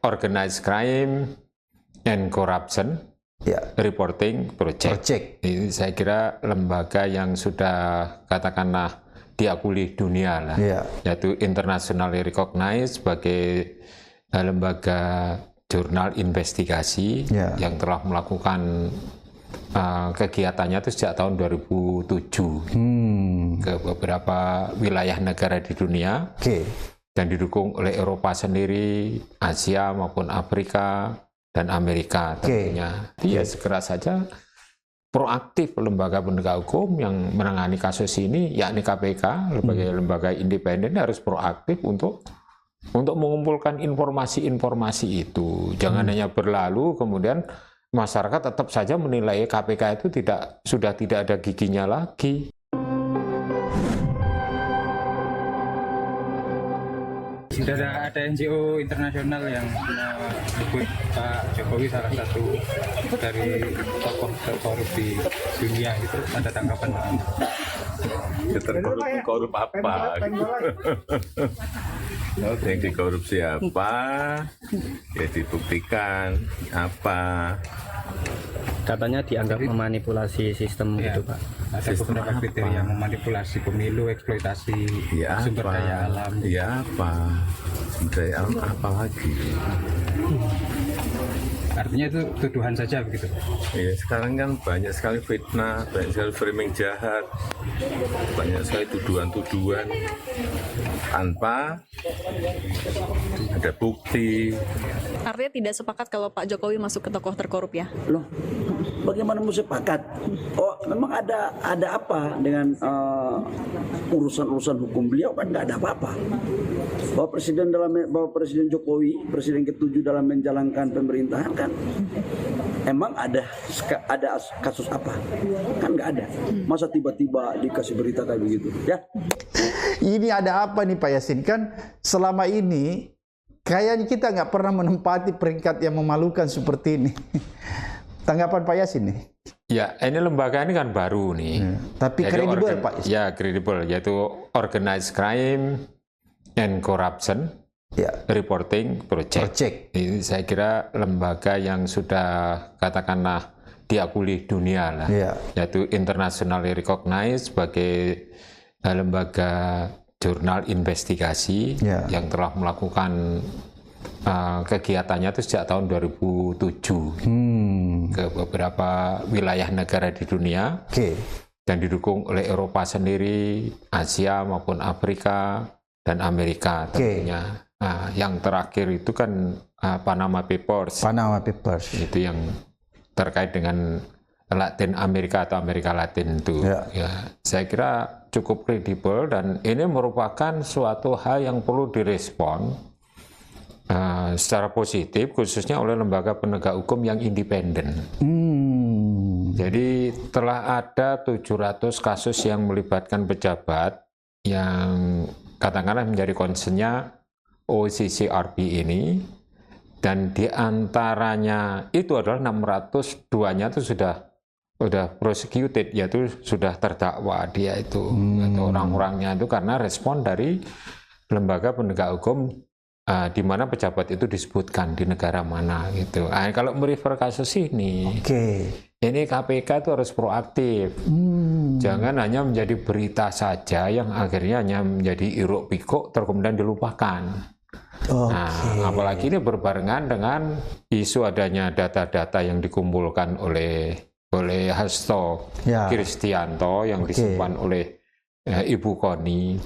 Organized Crime and Corruption Reporting Project. Ini saya kira lembaga yang sudah katakanlah diakui dunia lah, yaitu internationally recognized sebagai lembaga jurnal investigasi yang telah melakukan kegiatannya itu sejak tahun 2007 ke beberapa wilayah negara di dunia dan didukung oleh Eropa sendiri, Asia maupun Afrika dan Amerika tentunya. Dia segera saja proaktif lembaga penegak hukum yang menangani kasus ini, yakni KPK, lembaga independen harus proaktif untuk mengumpulkan informasi-informasi itu. Jangan hanya berlalu kemudian masyarakat tetap saja menilai KPK itu sudah tidak ada giginya lagi. Sudah ada NGO internasional yang menyebut Pak Jokowi salah satu dari tokoh terkorupsi dunia, itu ada tanggapan Pak? Korup apa? Yang dikorupsi apa? Ya dibuktikan apa? Katanya dianggap memanipulasi sistem gitu Pak. Ada beberapa kriteria memanipulasi pemilu, eksploitasi sumber daya alam. Ya apa? Sumber daya alam apa lagi? Artinya itu tuduhan saja begitu? Ya, sekarang kan banyak sekali fitnah, banyak sekali framing jahat, banyak sekali tuduhan-tuduhan tanpa ada bukti. Artinya tidak sepakat kalau Pak Jokowi masuk ke tokoh terkorup ya? Loh, bagaimana mau sepakat? Oh, memang ada apa dengan urusan-urusan hukum beliau? Kan nggak ada apa-apa. Bahwa Presiden Jokowi, Presiden ke-7 dalam menjalankan pemerintahan kan, emang ada kasus apa? Kan nggak ada. Masa tiba-tiba dikasih berita kayak begitu? Ya. Ini ada apa nih Pak Yasin? Kan selama ini kayaknya kita nggak pernah menempati peringkat yang memalukan seperti ini. Tanggapan Pak Yasin nih? Ya, ini lembaga ini kan baru nih. Tapi kredibel Pak Yasin? Ya, kredibel, yaitu Organized Crime and Corruption Reporting Project. Ini saya kira lembaga yang sudah katakanlah diakui dunia lah, yaitu internationally recognized sebagai lembaga jurnal investigasi yang telah melakukan kegiatannya itu sejak tahun 2007 ke beberapa wilayah negara di dunia dan didukung oleh Eropa sendiri, Asia maupun Afrika dan Amerika tentunya. Nah, yang terakhir itu kan Panama Papers. Panama Papers. Itu yang terkait dengan Latin Amerika atau Amerika Latin itu. Ya, saya kira cukup kredibel dan ini merupakan suatu hal yang perlu direspon secara positif, khususnya oleh lembaga penegak hukum yang independen. Jadi telah ada 700 kasus yang melibatkan pejabat yang katakanlah menjadi concernnya OCCRP ini, dan diantaranya itu adalah 602-nya itu sudah prosecuted, yaitu sudah terdakwa dia itu atau orang-orangnya itu karena respon dari lembaga penegak hukum di mana pejabat itu disebutkan di negara mana gitu. Nah, kalau merefer kasus ini, ini KPK itu harus proaktif. Jangan hanya menjadi berita saja yang akhirnya hanya menjadi iruk pikuk terus kemudian dilupakan. Nah, apalagi ini berbarengan dengan isu adanya data-data yang dikumpulkan oleh Hasto Kristianto yang disimpan oleh Ibu Koni,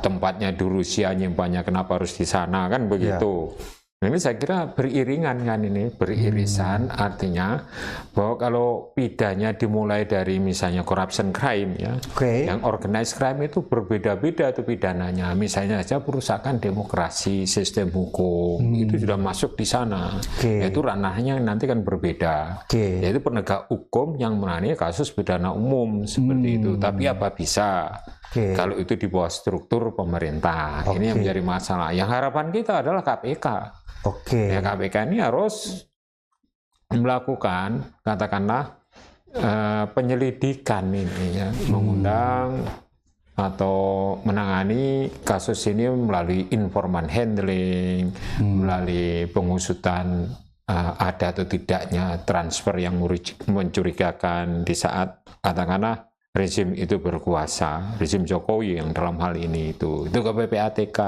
tempatnya di Rusia, nyimpannya kenapa harus di sana, kan begitu. Ini saya kira beriringan kan, ini beririsan, artinya bahwa kalau pidanya dimulai dari misalnya corruption crime ya, yang organized crime itu berbeda-beda itu pidananya. Misalnya saja perusakan demokrasi, sistem hukum itu sudah masuk di sana. Yaitu ranahnya nanti kan berbeda. Yaitu penegak hukum yang menangani kasus pidana umum seperti itu. Tapi apa bisa kalau itu di bawah struktur pemerintah? Ini yang menjadi masalah. Yang harapan kita adalah KPK. Ya, KPK ini harus melakukan katakanlah penyelidikan ini ya, mengundang atau menangani kasus ini melalui informan handling, melalui pengusutan ada atau tidaknya transfer yang mencurigakan di saat katakanlah rezim itu berkuasa, rezim Jokowi yang dalam hal ini itu ke PPATK.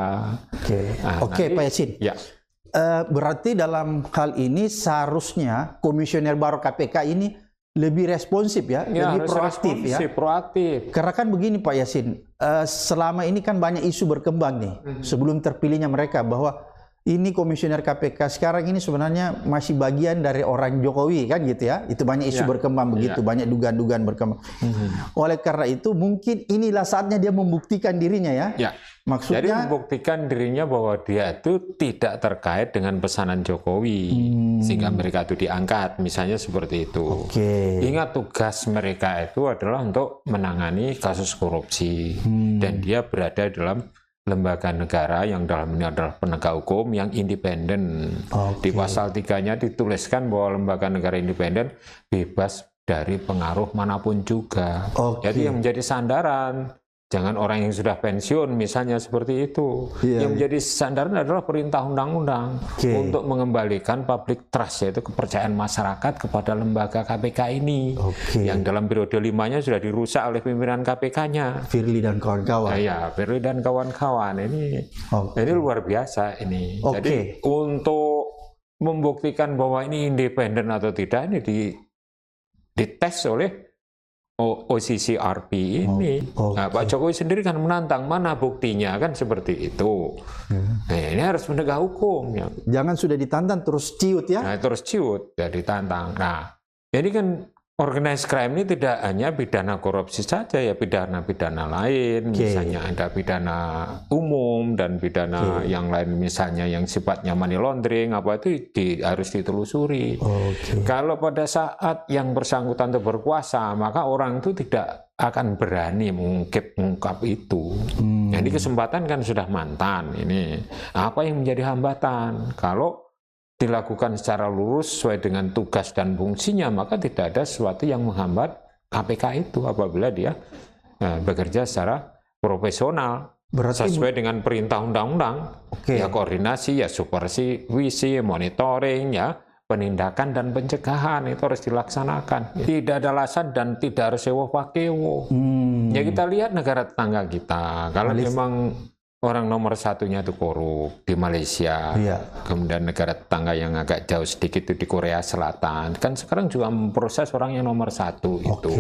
Oke, Pak Yasin. Ya. Berarti dalam hal ini seharusnya komisioner baru KPK ini lebih responsif ya, lebih proaktif ya. Proaktif. Karena kan begini Pak Yasin, selama ini kan banyak isu berkembang nih sebelum terpilihnya mereka bahwa ini komisioner KPK sekarang ini sebenarnya masih bagian dari orang Jokowi kan gitu ya. Itu banyak isu berkembang begitu, banyak dugaan-dugaan berkembang. Oleh karena itu mungkin inilah saatnya dia membuktikan dirinya ya. Maksudnya jadi membuktikan dirinya bahwa dia itu tidak terkait dengan pesanan Jokowi sehingga mereka itu diangkat, misalnya seperti itu. Ingat tugas mereka itu adalah untuk menangani kasus korupsi dan dia berada dalam lembaga negara yang dalam ini adalah penegak hukum yang independen. Di pasal 3-nya dituliskan bahwa lembaga negara independen bebas dari pengaruh manapun juga. Jadi yang menjadi sandaran jangan orang yang sudah pensiun misalnya seperti itu. Yang menjadi sandaran adalah perintah undang-undang untuk mengembalikan public trust, yaitu kepercayaan masyarakat kepada lembaga KPK ini. Yang dalam periode 5-nya sudah dirusak oleh pimpinan KPK-nya. Firly dan kawan-kawan. Ya, Firly dan kawan-kawan ini luar biasa ini. Jadi untuk membuktikan bahwa ini independen atau tidak ini dites oleh OCCRP ini. Nah, Pak Jokowi sendiri kan menantang, mana buktinya kan seperti itu. Nah, ini harus menegak hukum. Jangan sudah ditantang terus ciut ya. Nah, terus ciut ya ditantang. Nah, ini kan organized crime ini tidak hanya pidana korupsi saja ya, pidana-pidana lain, misalnya ada pidana umum dan pidana yang lain, misalnya yang sifatnya money laundering apa itu harus ditelusuri. Kalau pada saat yang bersangkutan itu berkuasa, maka orang itu tidak akan berani mengungkap itu. Jadi kesempatan kan sudah mantan ini. Apa yang menjadi hambatan? Kalau dilakukan secara lurus sesuai dengan tugas dan fungsinya, maka tidak ada sesuatu yang menghambat KPK itu apabila dia bekerja secara profesional. Sesuai dengan perintah undang-undang. Ya koordinasi, ya supervisi, monitoring, ya penindakan dan pencegahan itu harus dilaksanakan. Tidak ada alasan dan tidak harus sewa pakewo. Ya kita lihat negara tetangga kita, kalau memang orang nomor satunya itu korup di Malaysia, kemudian negara tetangga yang agak jauh sedikit itu di Korea Selatan, kan sekarang juga memproses orang yang nomor satu itu.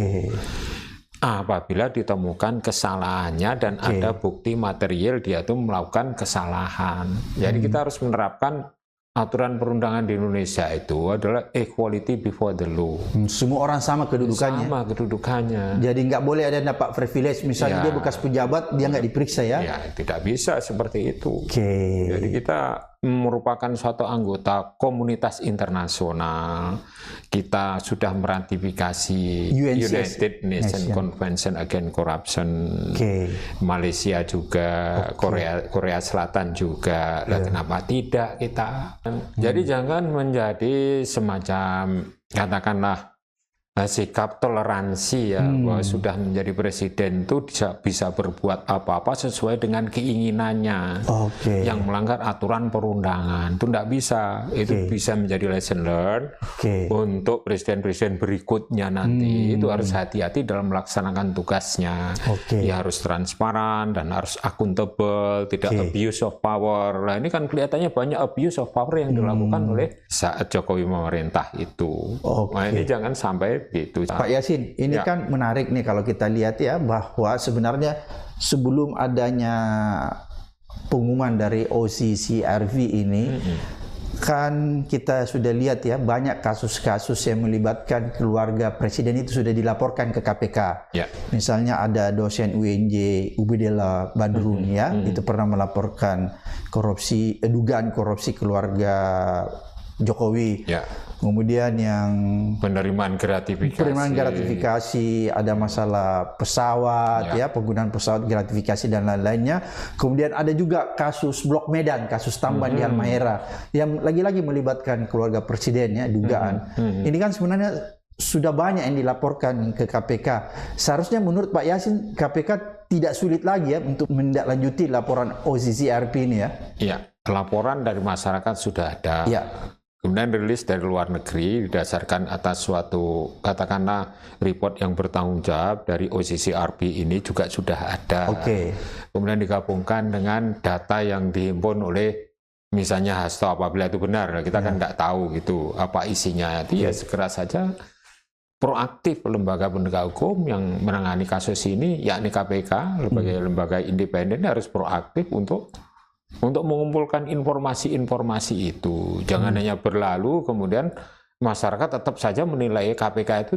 Apabila ditemukan kesalahannya dan ada bukti material dia itu melakukan kesalahan. Jadi kita harus menerapkan aturan perundangan di Indonesia itu adalah equality before the law. Semua orang sama kedudukannya. Sama kedudukannya. Jadi nggak boleh ada yang dapat privilege. Misalnya dia bekas pejabat, dia nggak diperiksa ya? Ya, tidak bisa seperti itu. Jadi kita merupakan suatu anggota komunitas internasional. Kita sudah meratifikasi United Nations Convention Against Corruption. Malaysia juga, Korea Selatan juga. Kenapa tidak kita? Jadi jangan menjadi semacam katakanlah sikap toleransi ya, bahwa sudah menjadi presiden itu bisa berbuat apa-apa sesuai dengan keinginannya. Yang melanggar aturan perundangan itu tidak bisa. Itu bisa menjadi lesson learned untuk presiden-presiden berikutnya nanti. Itu harus hati-hati dalam melaksanakan tugasnya. Ya harus transparan dan harus akuntabel, tidak abuse of power. Nah ini kan kelihatannya banyak abuse of power yang dilakukan oleh saat Jokowi memerintah itu. Nah ini jangan sampai gitu. Pak Yasin, ini kan menarik nih kalau kita lihat ya, bahwa sebenarnya sebelum adanya pengumuman dari OCCRP ini, kan kita sudah lihat ya, banyak kasus-kasus yang melibatkan keluarga presiden itu sudah dilaporkan ke KPK. Misalnya ada dosen UNJ Ubedillah Badrun itu pernah melaporkan korupsi, dugaan korupsi keluarga Jokowi. Kemudian yang penerimaan gratifikasi, ada masalah pesawat penggunaan pesawat gratifikasi dan lain-lainnya. Kemudian ada juga kasus Blok Medan, kasus tambahan di Halmahera yang lagi-lagi melibatkan keluarga presiden dugaan. Ini kan sebenarnya sudah banyak yang dilaporkan ke KPK. Seharusnya menurut Pak Yasin KPK tidak sulit lagi ya untuk menindaklanjuti laporan OCCRP ini ya. Ya, laporan dari masyarakat sudah ada. Ya. Kemudian rilis dari luar negeri didasarkan atas suatu katakanlah report yang bertanggung jawab dari OCCRP ini juga sudah ada. Oke. Kemudian digabungkan dengan data yang dihimpun oleh misalnya Hasto, apabila itu benar, kita kan nggak tahu gitu apa isinya. Itu ya segera saja proaktif lembaga penegak hukum yang menangani kasus ini, yakni KPK, lembaga independen harus proaktif untuk mengumpulkan informasi-informasi itu. Jangan hanya berlalu kemudian masyarakat tetap saja menilai KPK itu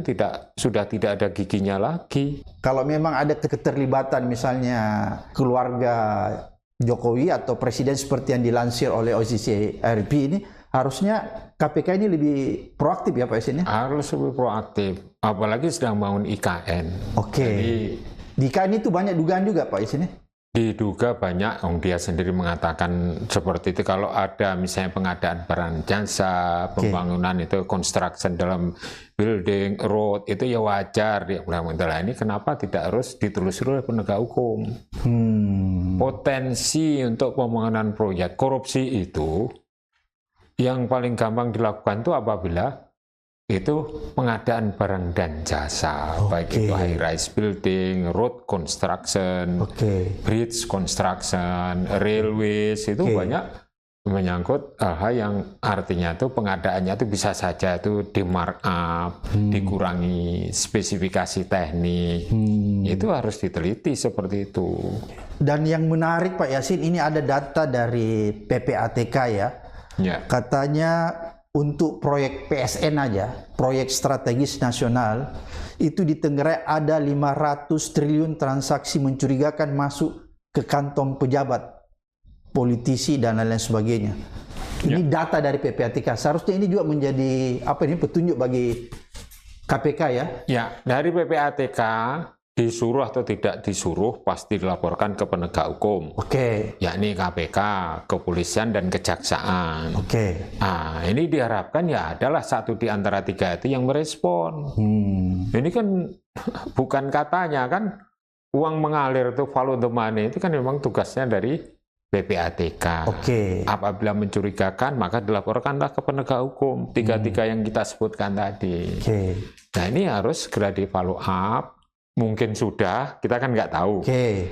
sudah tidak ada giginya lagi. Kalau memang ada keterlibatan misalnya keluarga Jokowi atau presiden seperti yang dilansir oleh OCCRP ini, harusnya KPK ini lebih proaktif ya Pak Yasin ya? Harus lebih proaktif, apalagi sedang bangun IKN. Oke. Jadi, di IKN itu banyak dugaan juga Pak Yasin ya? diduga banyak, dia sendiri mengatakan seperti itu. Kalau ada misalnya pengadaan barang jasa, pembangunan itu construction dalam building, road, itu ya wajar dia bilang. Ini kenapa tidak harus ditelusuri oleh penegak hukum? Potensi untuk pembangunan proyek korupsi itu yang paling gampang dilakukan itu apabila itu pengadaan barang dan jasa, baik itu high rise building, road construction, bridge construction, railways, itu banyak menyangkut hal yang artinya itu pengadaannya itu bisa saja itu di markup, dikurangi spesifikasi teknik, itu harus diteliti seperti itu. Dan yang menarik Pak Yasin, ini ada data dari PPATK ya, katanya untuk proyek PSN aja, proyek strategis nasional, itu di Tenggerai ada 500 triliun transaksi mencurigakan masuk ke kantong pejabat, politisi dan lain-lain sebagainya. Ini data dari PPATK. Seharusnya ini juga menjadi petunjuk bagi KPK ya? Ya, dari PPATK disuruh atau tidak disuruh pasti dilaporkan ke penegak hukum, yakni KPK, kepolisian dan kejaksaan. Nah, ini diharapkan ya adalah satu di antara tiga itu yang merespon. Ini kan bukan katanya kan uang mengalir itu follow the money, itu kan memang tugasnya dari PPATK. Apabila mencurigakan maka dilaporkanlah ke penegak hukum. Tiga-tiga yang kita sebutkan tadi. Nah, ini harus segera di follow up. Mungkin sudah, kita kan nggak tahu.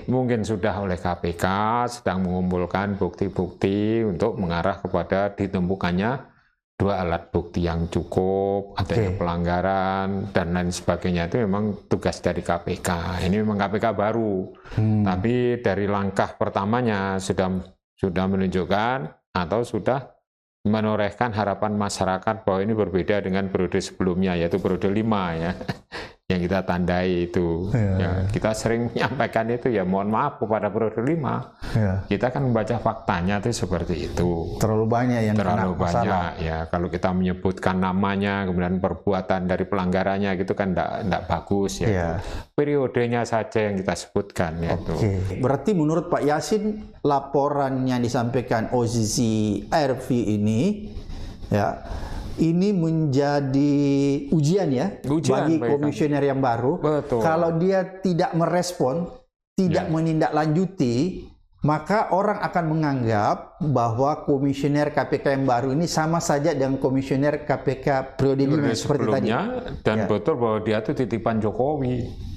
Mungkin sudah oleh KPK sedang mengumpulkan bukti-bukti untuk mengarah kepada ditemukannya dua alat bukti yang cukup, adanya pelanggaran dan lain sebagainya. Itu memang tugas dari KPK. Ini memang KPK baru, tapi dari langkah pertamanya sudah menunjukkan atau sudah menorehkan harapan masyarakat bahwa ini berbeda dengan periode sebelumnya, yaitu periode 5 ya. Yang kita tandai itu, kita sering menyampaikan itu ya, mohon maaf kepada periode 5, kita kan membaca faktanya itu seperti itu. Terlalu banyak yang terlalu kena masalah. Banyak ya, kalau kita menyebutkan namanya, kemudian perbuatan dari pelanggarannya gitu kan enggak bagus ya. Periodenya saja yang kita sebutkan ya. Berarti menurut Pak Yasin, laporan yang disampaikan OCCRP ini ya, ini menjadi ujian ya bagi komisioner yang baru. Kalau dia tidak merespon, tidak menindaklanjuti, maka orang akan menganggap bahwa komisioner KPK yang baru ini sama saja dengan komisioner KPK periode 5 seperti tadi. Dan betul bahwa dia itu titipan Jokowi.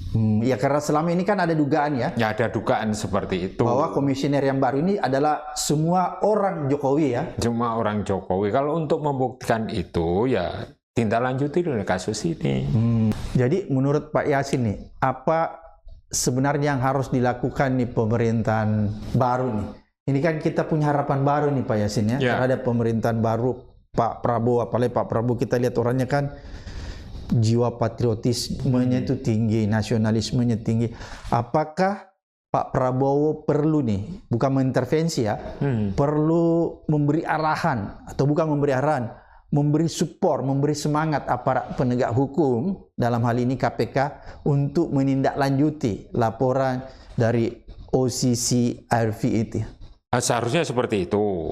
Ya karena selama ini kan ada dugaan ya. Ya ada dugaan seperti itu. Bahwa komisioner yang baru ini adalah semua orang Jokowi ya. Semua orang Jokowi. Kalau untuk membuktikan itu ya tindak lanjuti dari kasus ini. Jadi menurut Pak Yasin nih, apa sebenarnya yang harus dilakukan nih pemerintahan baru nih? Ini kan kita punya harapan baru nih Pak Yasin ya. Terhadap pemerintahan baru Pak Prabowo. Apalagi Pak Prabowo kita lihat orangnya kan jiwa patriotismenya itu tinggi, nasionalismenya tinggi. Apakah Pak Prabowo perlu nih, bukan mengintervensi ya, perlu memberi arahan, atau bukan memberi arahan, memberi support, memberi semangat aparat penegak hukum, dalam hal ini KPK, untuk menindaklanjuti laporan dari OCCRP itu? Seharusnya seperti itu.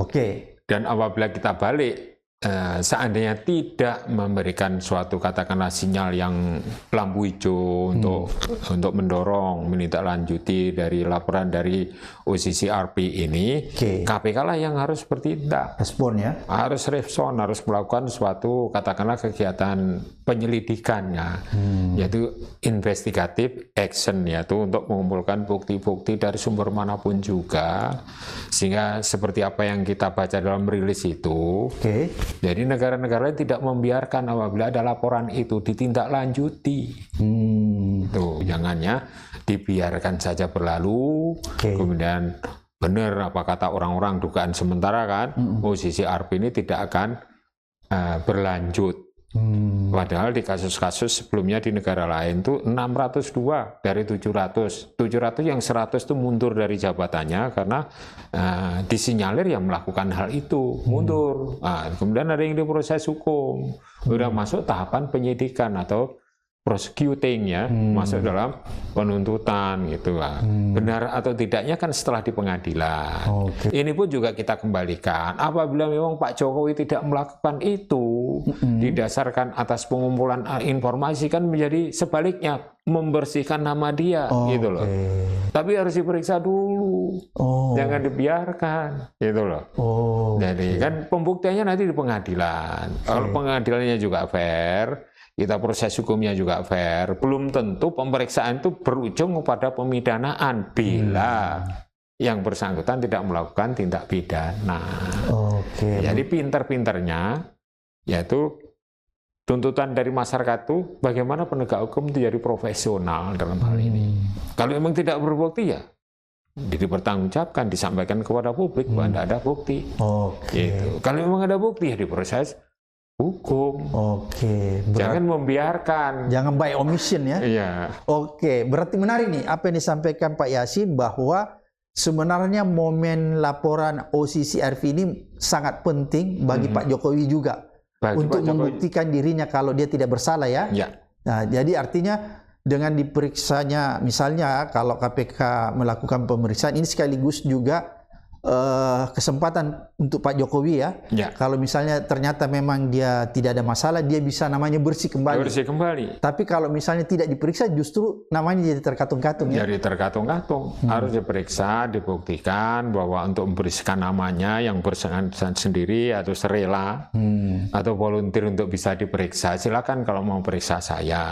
Dan apabila kita balik seandainya tidak memberikan suatu katakanlah sinyal yang lampu hijau untuk mendorong menindaklanjuti dari laporan dari OCCRP ini, KPK lah yang harus bertindak. Respon ya. Harus respon, harus melakukan suatu katakanlah kegiatan penyelidikannya, yaitu investigative action, yaitu untuk mengumpulkan bukti-bukti dari sumber manapun juga, sehingga seperti apa yang kita baca dalam rilis itu. Jadi negara-negara lain tidak membiarkan apabila ada laporan itu ditindaklanjuti. Tuh, jangannya dibiarkan saja berlalu, kemudian benar apa kata orang-orang dugaan sementara kan, OCCRP ini tidak akan berlanjut. Padahal di kasus-kasus sebelumnya di negara lain tuh 602 dari 700 yang 100 itu mundur dari jabatannya karena disinyalir yang melakukan hal itu mundur. Kemudian ada yang diproses hukum, udah masuk tahapan penyidikan atau prosecuting ya, masuk dalam penuntutan gitu lah. Benar atau tidaknya kan setelah di pengadilan. Ini pun juga kita kembalikan. Apabila memang Pak Jokowi tidak melakukan itu, didasarkan atas pengumpulan informasi, kan menjadi sebaliknya membersihkan nama dia, gitu loh. Tapi harus diperiksa dulu, jangan dibiarkan, gitu loh. Jadi kan pembuktiannya nanti di pengadilan. Kalau pengadilannya juga fair, kita proses hukumnya juga fair, belum tentu pemeriksaan itu berujung kepada pemidanaan bila yang bersangkutan tidak melakukan tindak pidana. Jadi pinter-pinternya yaitu tuntutan dari masyarakat itu bagaimana penegak hukum itu jadi profesional dalam hal ini. Kalau memang tidak berbukti ya dipertanggungjawabkan, disampaikan kepada publik bahwa tidak ada bukti. Gitu. Kalau memang ada bukti ya diproses hukum. Jangan membiarkan. Jangan by omission ya. Iya. Berarti menarik nih apa yang disampaikan Pak Yasin, bahwa sebenarnya momen laporan OCCRP ini sangat penting bagi Pak Jokowi juga untuk membuktikan dirinya kalau dia tidak bersalah ya. Nah, jadi artinya dengan diperiksanya, misalnya kalau KPK melakukan pemeriksaan ini sekaligus juga kesempatan untuk Pak Jokowi ya. Kalau misalnya ternyata memang dia tidak ada masalah, dia bisa namanya bersih kembali. Tapi kalau misalnya tidak diperiksa, justru namanya jadi terkatung-katung ya. Jadi terkatung-katung. Harus diperiksa, dibuktikan bahwa untuk membersihkan namanya yang bersangkutan sendiri atau serela atau volunteer untuk bisa diperiksa, silakan kalau mau periksa saya.